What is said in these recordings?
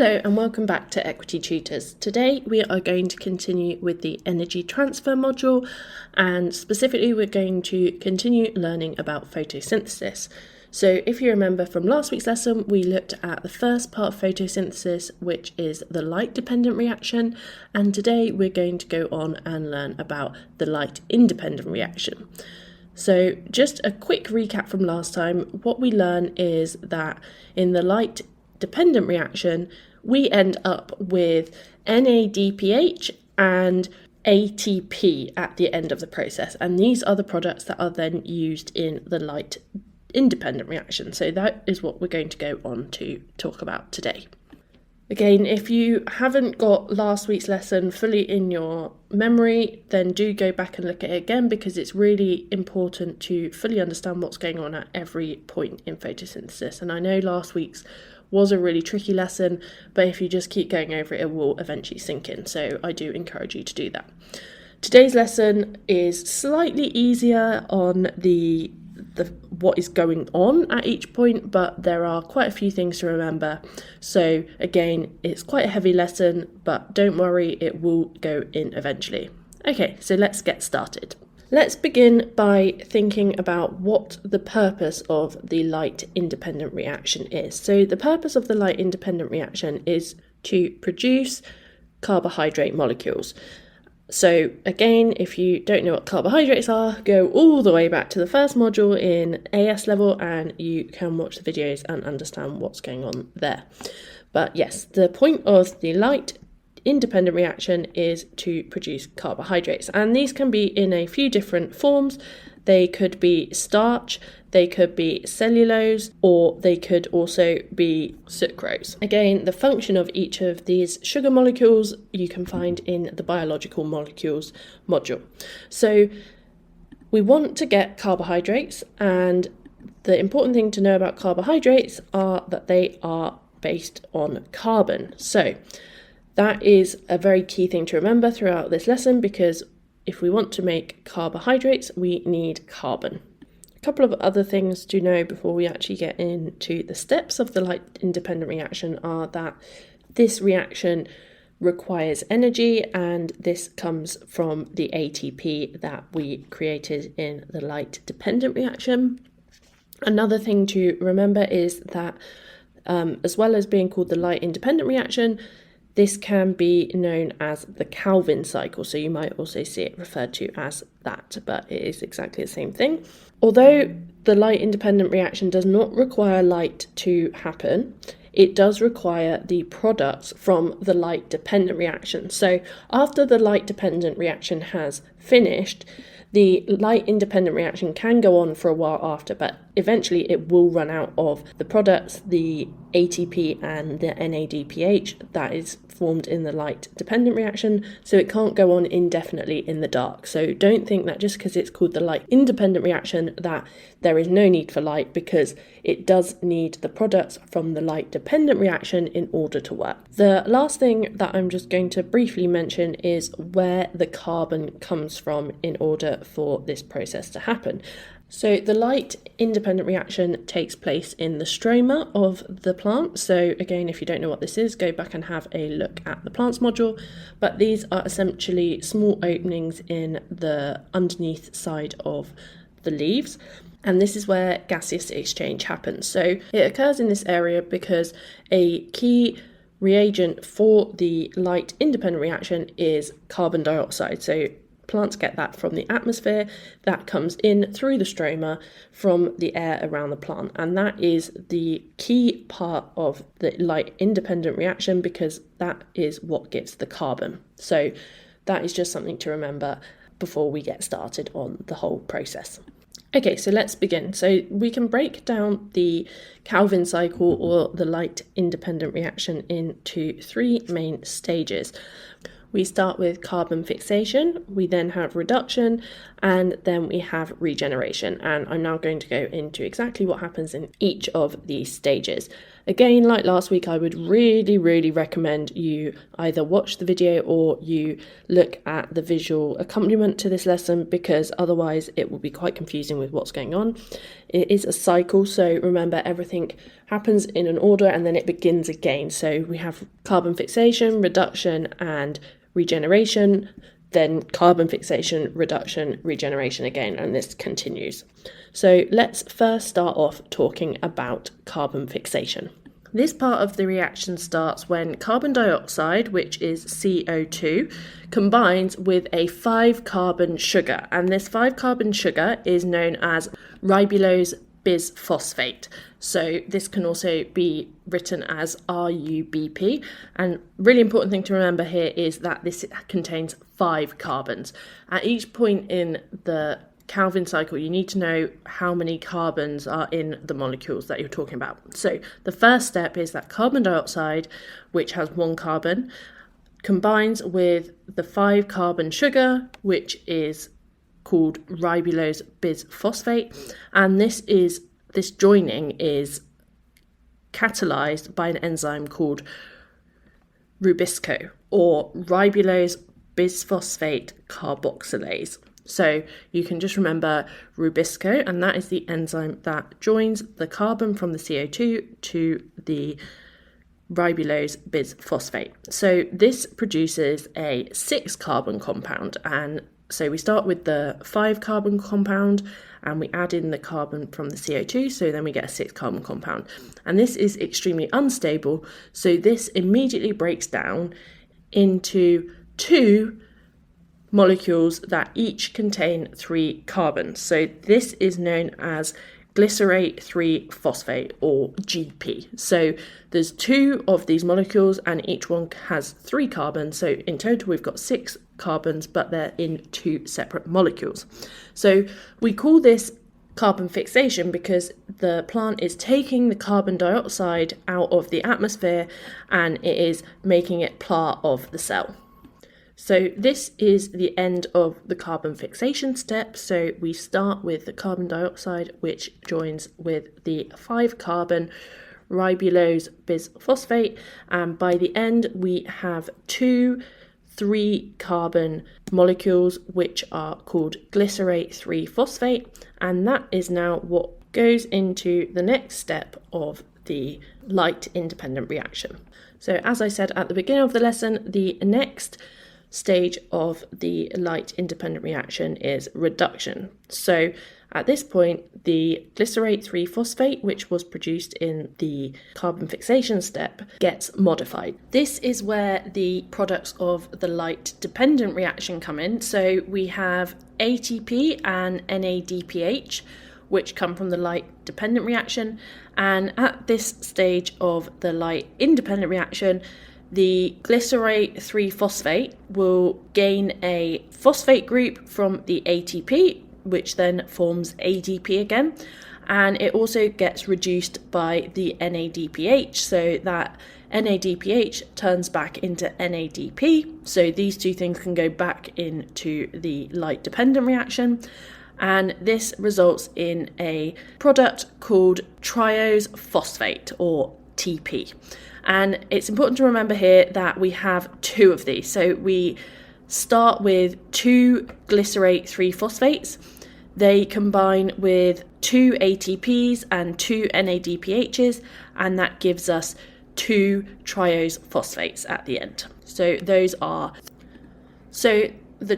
Hello and welcome back to Equity Tutors. Today we are going to continue with the energy transfer module, and specifically we're going to continue learning about photosynthesis. So if you remember from last week's lesson, we looked at the first part of photosynthesis, which is the light dependent reaction, and today we're going to go on and learn about the light independent reaction. So just a quick recap from last time. What we learn is that in the light dependent reaction, we end up with NADPH and ATP at the end of the process, and these are the products that are then used in the light independent reaction. So that is what we're going to go on to talk about today. Again, if you haven't got last week's lesson fully in your memory, then do go back and look at it again, because it's really important to fully understand what's going on at every point in photosynthesis. And I know last week's was a really tricky lesson, but if you just keep going over it, it will eventually sink in. So I do encourage you to do that. Today's lesson is slightly easier on the what is going on at each point, but there are quite a few things to remember. So again, it's quite a heavy lesson, but don't worry, it will go in eventually. Okay, so let's get started. Let's begin by thinking about what the purpose of the light independent reaction is. So the purpose of the light independent reaction is to produce carbohydrate molecules. So again, if you don't know what carbohydrates are, go all the way back to the first module in AS level and you can watch the videos and understand what's going on there. But yes, the point of the light independent reaction is to produce carbohydrates, and these can be in a few different forms. They could be starch, they could be cellulose, or they could also be sucrose. Again, the function of each of these sugar molecules you can find in the biological molecules module. So we want to get carbohydrates, and the important thing to know about carbohydrates are that they are based on carbon. So that is a very key thing to remember throughout this lesson, because if we want to make carbohydrates, we need carbon. A couple of other things to know before we actually get into the steps of the light independent reaction are that this reaction requires energy, and this comes from the ATP that we created in the light dependent reaction. Another thing to remember is that as well as being called the light independent reaction, this can be known as the Calvin cycle, so you might also see it referred to as that, but it is exactly the same thing. Although the light independent reaction does not require light to happen, it does require the products from the light dependent reaction. So after the light dependent reaction has finished, the light independent reaction can go on for a while after, but eventually it will run out of the products, the ATP and the NADPH that is formed in the light dependent reaction, so it can't go on indefinitely in the dark. So don't think that just because it's called the light independent reaction that there is no need for light, because it does need the products from the light dependent reaction in order to work. The last thing that I'm just going to briefly mention is where the carbon comes from in order for this process to happen. So the light independent reaction takes place in the stroma of the plant. So again, if you don't know what this is, go back and have a look at the plants module. But these are essentially small openings in the underneath side of the leaves. And this is where gaseous exchange happens. So it occurs in this area because a key reagent for the light independent reaction is carbon dioxide. So plants get that from the atmosphere that comes in through the stroma from the air around the plant, and that is the key part of the light independent reaction, because that is what gives the carbon. So that is just something to remember before we get started on the whole process. Okay, so let's begin. So we can break down the Calvin cycle or the light independent reaction into three main stages. We start with carbon fixation, we then have reduction, and then we have regeneration. And I'm now going to go into exactly what happens in each of these stages. Again, like last week, I would really recommend you either watch the video or you look at the visual accompaniment to this lesson, because otherwise it will be quite confusing with what's going on. It is a cycle, so remember everything happens in an order and then it begins again. So we have carbon fixation, reduction, and regeneration, then carbon fixation, reduction, regeneration again, and this continues. So let's first start off talking about carbon fixation. This part of the reaction starts when carbon dioxide, which is CO2, combines with a 5-carbon sugar, and this 5-carbon sugar is known as ribulose bisphosphate. So this can also be written as RUBP, and really important thing to remember here is that this contains 5 carbons. At each point in the Calvin cycle, you need to know how many carbons are in the molecules that you're talking about. So the first step is that carbon dioxide, which has 1 carbon, combines with the 5-carbon sugar, which is called ribulose bisphosphate, and this joining is catalyzed by an enzyme called rubisco, or ribulose bisphosphate carboxylase. So you can just remember rubisco, and that is the enzyme that joins the carbon from the CO2 to the ribulose bisphosphate. So this produces a 6-carbon compound, and so we start with the 5-carbon compound and we add in the carbon from the CO2, so then we get a 6-carbon compound. And this is extremely unstable, so this immediately breaks down into 2 molecules that each contain 3 carbons. So this is known as glycerate 3-phosphate, or GP. So there's 2 of these molecules and each one has 3 carbons. So in total we've got 6 carbons, but they're in 2 separate molecules. So we call this carbon fixation because the plant is taking the carbon dioxide out of the atmosphere and it is making it part of the cell. So this is the end of the carbon fixation step. So we start with the carbon dioxide, which joins with the 5-carbon ribulose bisphosphate, and by the end we have 2 3-carbon molecules which are called glycerate 3-phosphate, and that is now what goes into the next step of the light independent reaction. So as I said at the beginning of the lesson, the next stage of the light independent reaction is reduction. So at this point, the glycerate 3-phosphate, which was produced in the carbon fixation step, gets modified. This is where the products of the light dependent reaction come in. So we have ATP and NADPH, which come from the light dependent reaction. And at this stage of the light independent reaction, the glycerate 3-phosphate will gain a phosphate group from the ATP, which then forms ADP again, and it also gets reduced by the NADPH, so that NADPH turns back into NADP, so these 2 things can go back into the light dependent reaction, and this results in a product called triose phosphate, or TP. And it's important to remember here that we have 2 of these. So we start with 2 glycerate 3-phosphates. They combine with 2 ATPs and 2 NADPHs, and that gives us 2 triose phosphates at the end. So the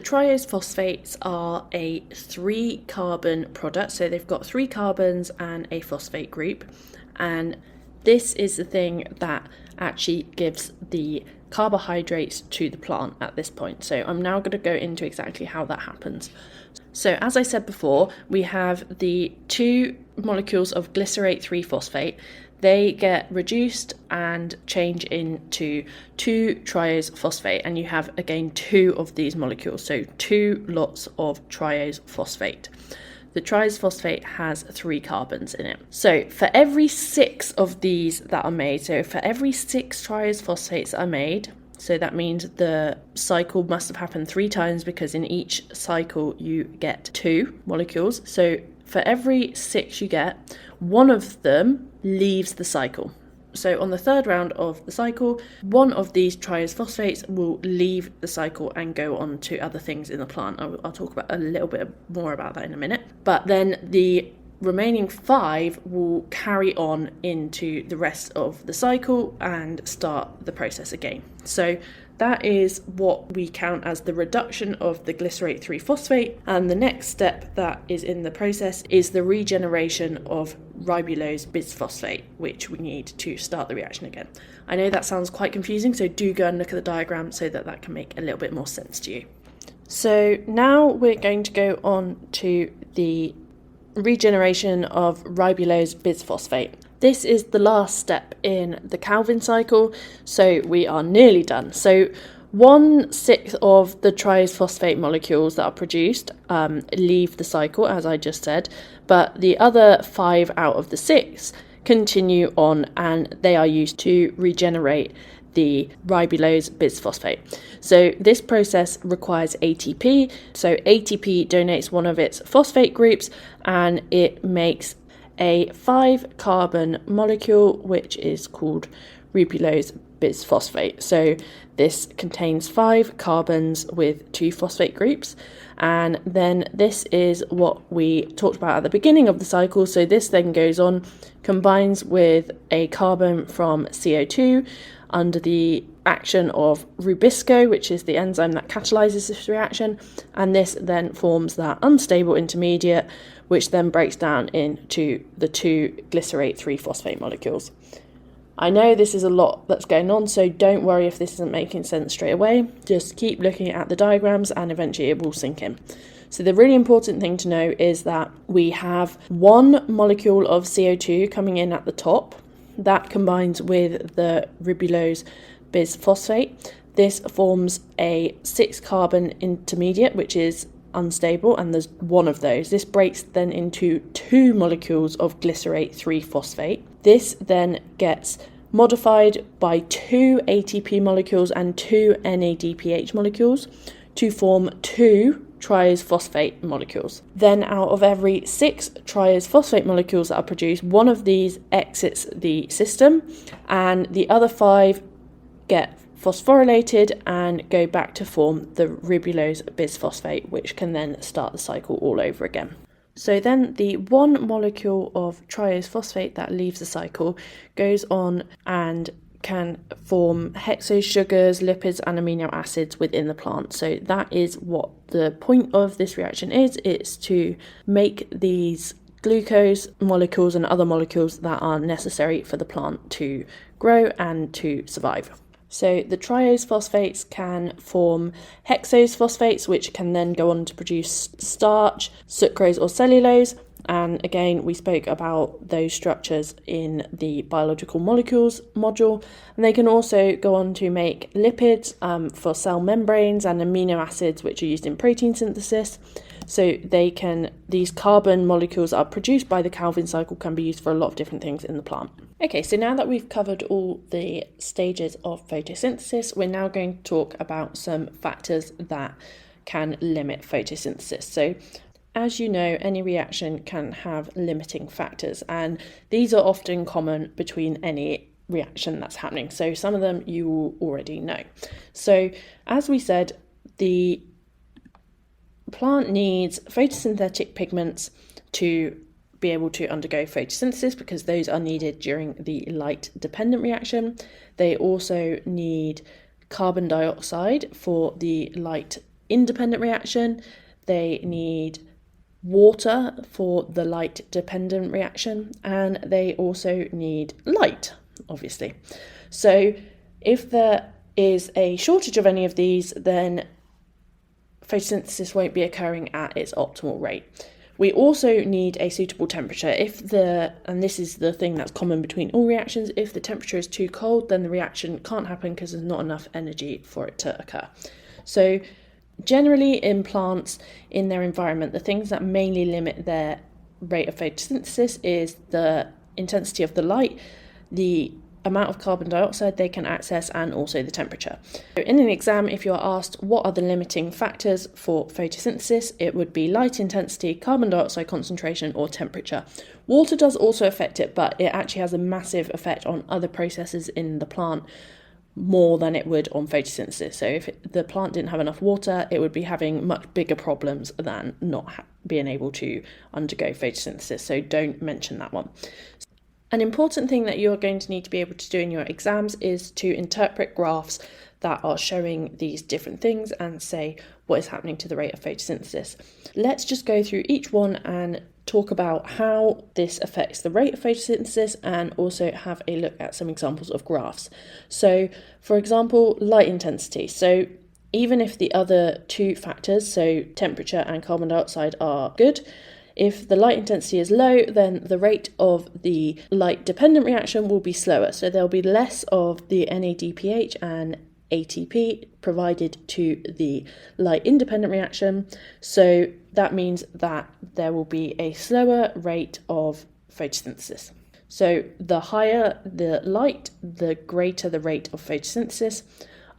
triose phosphates are a 3-carbon product. So they've got 3 carbons and a phosphate group, and this is the thing that actually gives the carbohydrates to the plant at this point. So I'm now going to go into exactly how that happens. So as I said before, we have the 2 molecules of glycerate 3-phosphate. They get reduced and change into 2 triose phosphate, and you have again 2 of these molecules, so 2 lots of triose phosphate. The triose phosphate has 3 carbons in it. So for every 6 of these that are made, so for every 6 triose phosphates that are made, So that means the cycle must have happened 3 times, because in each cycle you get 2 molecules. So for every 6 you get, 1 of them leaves the cycle. So on the 3rd round of the cycle, 1 of these triose phosphates will leave the cycle and go on to other things in the plant. I'll talk about a little bit more about that in a minute. But then the remaining 5 will carry on into the rest of the cycle and start the process again. So that is what we count as the reduction of the glycerate 3-phosphate. And the next step that is in the process is the regeneration of ribulose bisphosphate, which we need to start the reaction again. I know that sounds quite confusing, so do go and look at the diagram so that can make a little bit more sense to you. So now we're going to go on to the regeneration of ribulose bisphosphate. This is the last step in the Calvin cycle, so we are nearly done. So 1/6 of the triose phosphate molecules that are produced leave the cycle, as I just said, but the other 5 out of the 6 continue on, and they are used to regenerate the ribulose bisphosphate. So this process requires ATP. So ATP donates one of its phosphate groups, and it makes a 5-carbon molecule, which is called ribulose bisphosphate. So this contains 5 carbons with 2 phosphate groups, and then this is what we talked about at the beginning of the cycle. So this then goes on, combines with a carbon from CO2 under the action of rubisco, which is the enzyme that catalyzes this reaction, and this then forms that unstable intermediate, which then breaks down into the 2 glycerate 3-phosphate molecules. I know this is a lot that's going on, so don't worry if this isn't making sense straight away. Just keep looking at the diagrams and eventually it will sink in. So the really important thing to know is that we have 1 molecule of CO2 coming in at the top. That combines with the ribulose bisphosphate. This forms a 6-carbon intermediate, which is unstable, and there's 1 of those. This breaks then into 2 molecules of glycerate 3-phosphate. This then gets modified by 2 ATP molecules and 2 NADPH molecules to form 2 triose phosphate molecules. Then out of every 6 triose phosphate molecules that are produced, 1 of these exits the system, and the other 5 get phosphorylated and go back to form the ribulose bisphosphate, which can then start the cycle all over again. So then the 1 molecule of triose phosphate that leaves the cycle goes on and can form hexose sugars, lipids and amino acids within the plant. So that is what the point of this reaction is. It's to make these glucose molecules and other molecules that are necessary for the plant to grow and to survive. So the triose phosphates can form hexose phosphates, which can then go on to produce starch, sucrose or cellulose. And again, we spoke about those structures in the biological molecules module. And they can also go on to make lipids for cell membranes and amino acids, which are used in protein synthesis. So these carbon molecules are produced by the Calvin cycle, can be used for a lot of different things in the plant. Okay, so now that we've covered all the stages of photosynthesis, we're now going to talk about some factors that can limit photosynthesis. So as you know, any reaction can have limiting factors, and these are often common between any reaction that's happening. So some of them you will already know. So as we said, the plant needs photosynthetic pigments to be able to undergo photosynthesis, because those are needed during the light dependent reaction. They also need carbon dioxide for the light independent reaction. They need water for the light dependent reaction, and they also need light, obviously. So if there is a shortage of any of these, then photosynthesis won't be occurring at its optimal rate. We also need a suitable temperature. And this is the thing that's common between all reactions, if the temperature is too cold, then the reaction can't happen because there's not enough energy for it to occur. So generally in plants, in their environment, the things that mainly limit their rate of photosynthesis is the intensity of the light, the amount of carbon dioxide they can access and also the temperature. So in an exam, if you're asked what are the limiting factors for photosynthesis, it would be light intensity, carbon dioxide concentration, or temperature. Water does also affect it, but it actually has a massive effect on other processes in the plant, more than it would on photosynthesis. So if the plant didn't have enough water, it would be having much bigger problems than not being able to undergo photosynthesis. So don't mention that one. An important thing that you're going to need to be able to do in your exams is to interpret graphs that are showing these different things and say what is happening to the rate of photosynthesis. Let's just go through each one and talk about how this affects the rate of photosynthesis and also have a look at some examples of graphs. So, for example, light intensity. So even if the other two factors, so temperature and carbon dioxide, are good, if the light intensity is low, then the rate of the light-dependent reaction will be slower. So there'll be less of the NADPH and ATP provided to the light-independent reaction. So that means that there will be a slower rate of photosynthesis. So the higher the light, the greater the rate of photosynthesis,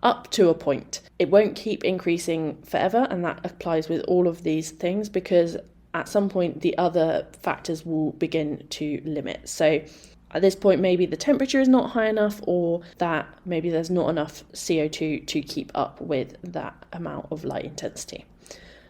up to a point. It won't keep increasing forever, and that applies with all of these things because at some point the other factors will begin to limit. So at this point, maybe the temperature is not high enough, or that maybe there's not enough CO2 to keep up with that amount of light intensity.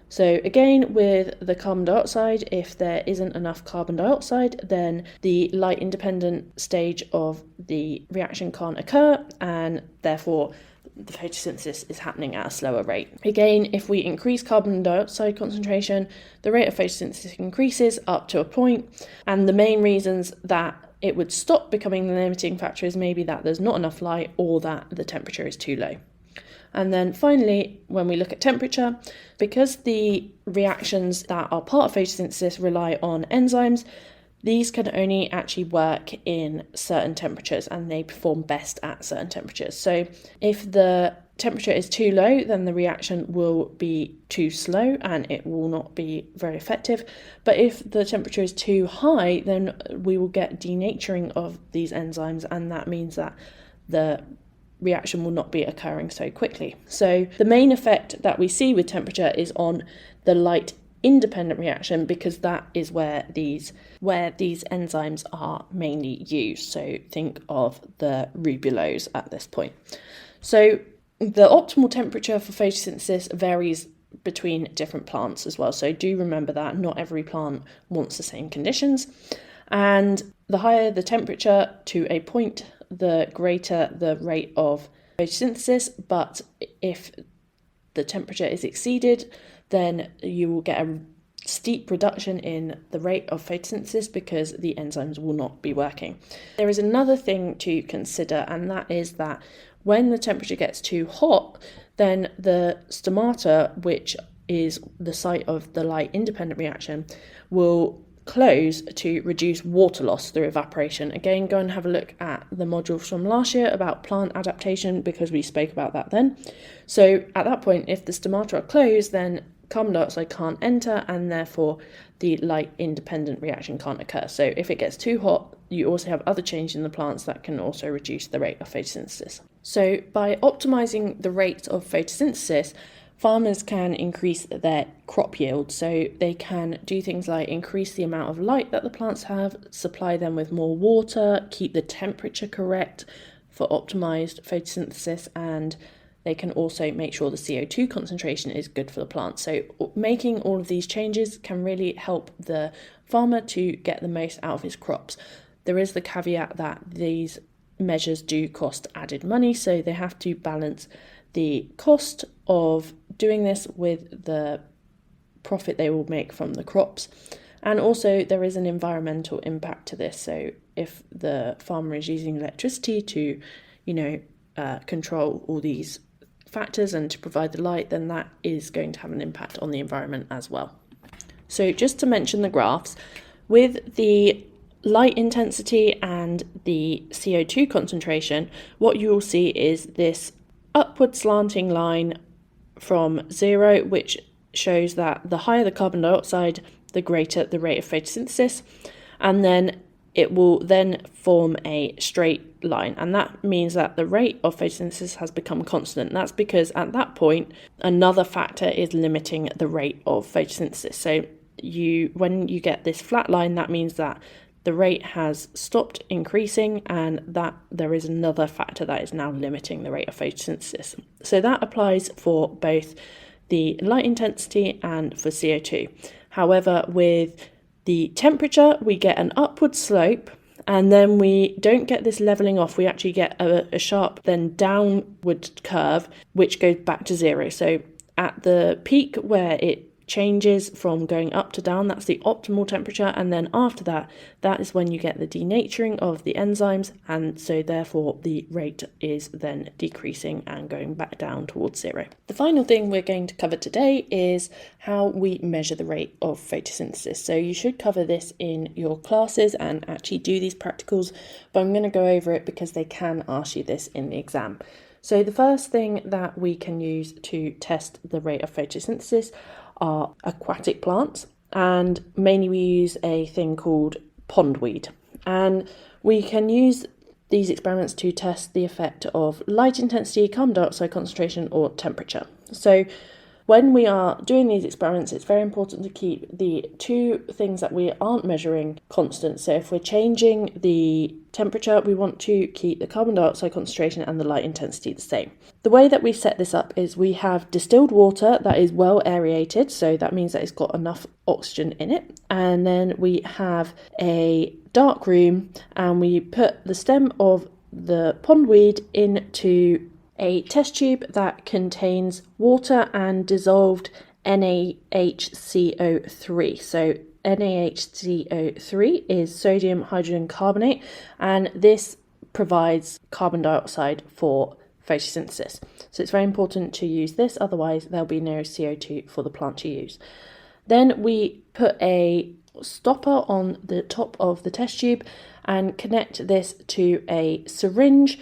So again, with the carbon dioxide, if there isn't enough carbon dioxide, then the light independent stage of the reaction can't occur, and therefore the photosynthesis is happening at a slower rate. Again, if we increase carbon dioxide concentration, the rate of photosynthesis increases up to a point, and the main reasons that it would stop becoming the limiting factor is maybe that there's not enough light or that the temperature is too low. And then finally, when we look at temperature, because the reactions that are part of photosynthesis rely on enzymes, these can only actually work in certain temperatures and they perform best at certain temperatures. So if the temperature is too low, then the reaction will be too slow and it will not be very effective. But if the temperature is too high, then we will get denaturing of these enzymes, and that means that the reaction will not be occurring so quickly. So the main effect that we see with temperature is on the light independent reaction, because that is where these enzymes are mainly used. So think of the ribulose at this point. So the optimal temperature for photosynthesis varies between different plants as well. So do remember that not every plant wants the same conditions. And the higher the temperature to a point, the greater the rate of photosynthesis. But if the temperature is exceeded, then you will get a steep reduction in the rate of photosynthesis because the enzymes will not be working. There is another thing to consider, and that is that when the temperature gets too hot, then the stomata, which is the site of the light independent reaction, will close to reduce water loss through evaporation. Again, go and have a look at the module from last year about plant adaptation because we spoke about that then. So at that point, if the stomata are closed, then carbon dioxide can't enter and therefore the light independent reaction can't occur. So if it gets too hot, you also have other changes in the plants that can also reduce the rate of photosynthesis. So by optimizing the rate of photosynthesis, farmers can increase their crop yield. So they can do things like increase the amount of light that the plants have, supply them with more water, keep the temperature correct for optimized photosynthesis, and they can also make sure the CO2 concentration is good for the plant. So making all of these changes can really help the farmer to get the most out of his crops. There is the caveat that these measures do cost added money, so they have to balance the cost of doing this with the profit they will make from the crops. And also there is an environmental impact to this. So if the farmer is using electricity to, control all these factors and to provide the light, then that is going to have an impact on the environment as well. So just to mention the graphs, with the light intensity and the CO2 concentration, what you will see is this upward slanting line from 0, which shows that the higher the carbon dioxide, the greater the rate of photosynthesis. And then it will then form a straight line, and that means that the rate of photosynthesis has become constant. That's because at that point another factor is limiting the rate of photosynthesis. So when you get this flat line, that means that the rate has stopped increasing and that there is another factor that is now limiting the rate of photosynthesis. So that applies for both the light intensity and for CO2. However, with the temperature, we get an upward slope, and then we don't get this levelling off. We actually get a sharp then downward curve, which goes back to zero. So at the peak where it changes from going up to down, that's the optimal temperature, and then after that, that is when you get the denaturing of the enzymes, and so therefore the rate is then decreasing and going back down towards zero. The final thing we're going to cover today is how we measure the rate of photosynthesis. So you should cover this in your classes and actually do these practicals, but I'm going to go over it because they can ask you this in the exam. So the first thing that we can use to test the rate of photosynthesis are aquatic plants, and mainly we use a thing called pondweed, and we can use these experiments to test the effect of light intensity, carbon dioxide concentration or temperature. So when we are doing these experiments, it's very important to keep the two things that we aren't measuring constant. So if we're changing the temperature, we want to keep the carbon dioxide concentration and the light intensity the same. The way that we set this up is we have distilled water that is well aerated, so that means that it's got enough oxygen in it. And then we have a dark room, and we put the stem of the pondweed into a test tube that contains water and dissolved NaHCO3. So NaHCO3 is sodium hydrogen carbonate, and this provides carbon dioxide for photosynthesis. So it's very important to use this, otherwise there'll be no CO2 for the plant to use. Then we put a stopper on the top of the test tube and connect this to a syringe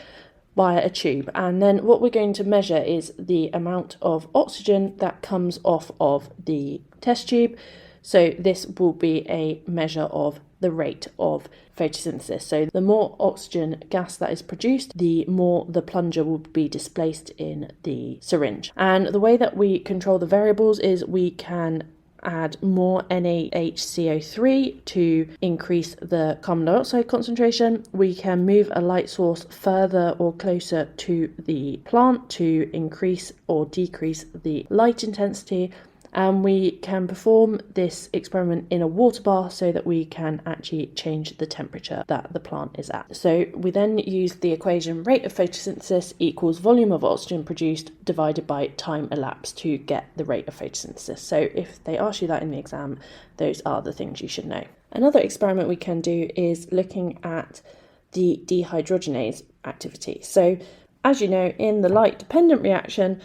via a tube, and then what we're going to measure is the amount of oxygen that comes off of the test tube. So this will be a measure of the rate of photosynthesis. So the more oxygen gas that is produced, the more the plunger will be displaced in the syringe. And the way that we control the variables is we can add more NaHCO3 to increase the carbon dioxide concentration. We can move a light source further or closer to the plant to increase or decrease the light intensity. And we can perform this experiment in a water bath so that we can actually change the temperature that the plant is at. So we then use the equation rate of photosynthesis equals volume of oxygen produced divided by time elapsed to get the rate of photosynthesis. So if they ask you that in the exam, those are the things you should know. Another experiment we can do is looking at the dehydrogenase activity. So as you know, in the light-dependent reaction,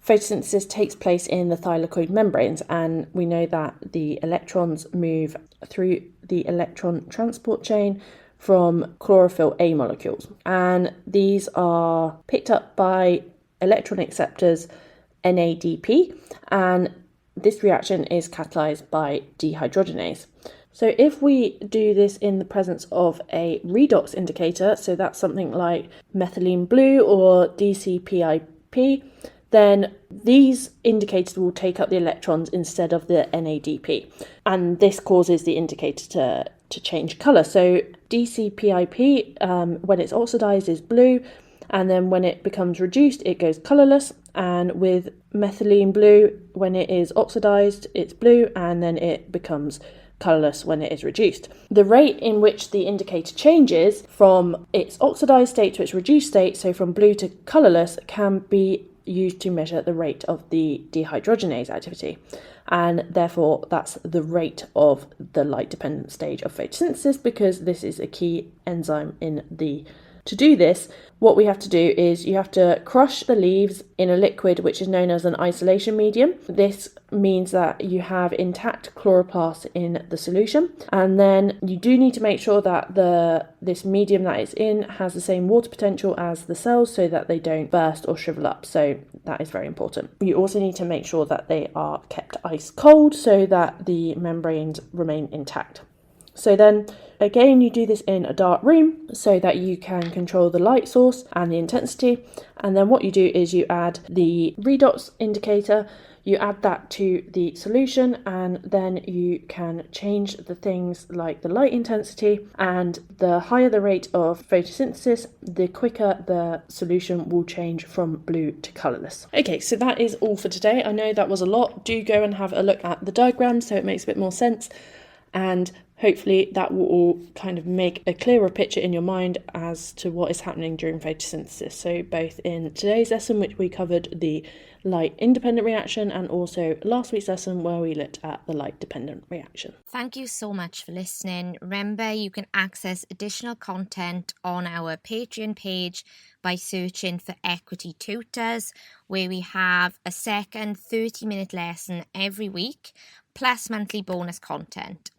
photosynthesis takes place in the thylakoid membranes, and we know that the electrons move through the electron transport chain from chlorophyll A molecules, and these are picked up by electron acceptors NADP, and this reaction is catalyzed by dehydrogenase. So if we do this in the presence of a redox indicator, so that's something like methylene blue or DCPIP, then these indicators will take up the electrons instead of the NADP. And this causes the indicator to change colour. So DCPIP, when it's oxidised, is blue, and then when it becomes reduced, it goes colourless. And with methylene blue, when it is oxidised, it's blue, and then it becomes colourless when it is reduced. The rate in which the indicator changes from its oxidised state to its reduced state, so from blue to colourless, can be used to measure the rate of the dehydrogenase activity, and therefore that's the rate of the light dependent stage of photosynthesis, because this is a key enzyme in the. To do this, what we have to do is you have to crush the leaves in a liquid which is known as an isolation medium. This means that you have intact chloroplasts in the solution, and then you do need to make sure that this medium that it's in has the same water potential as the cells so that they don't burst or shrivel up. So that is very important. You also need to make sure that they are kept ice cold so that the membranes remain intact. So then again, you do this in a dark room so that you can control the light source and the intensity. And then what you do is you add the redox indicator, you add that to the solution, and then you can change the things like the light intensity, and the higher the rate of photosynthesis, the quicker the solution will change from blue to colourless. Okay, so that is all for today. I know that was a lot. Do go and have a look at the diagram so it makes a bit more sense, and hopefully that will all kind of make a clearer picture in your mind as to what is happening during photosynthesis. So both in today's lesson, which we covered the light independent reaction, and also last week's lesson where we looked at the light dependent reaction. Thank you so much for listening. Remember, you can access additional content on our Patreon page by searching for Equity Tutors, where we have a second 30-minute lesson every week, plus monthly bonus content.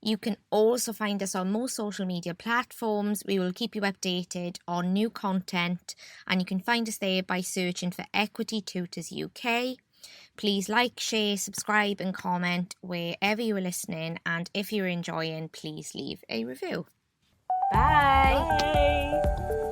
You can also find us on most social media platforms. We will keep you updated on new content, and you can find us there by searching for Equity Tutors UK. Please like, share, subscribe and comment wherever you are listening, and if you're enjoying, please leave a review. Bye! Bye!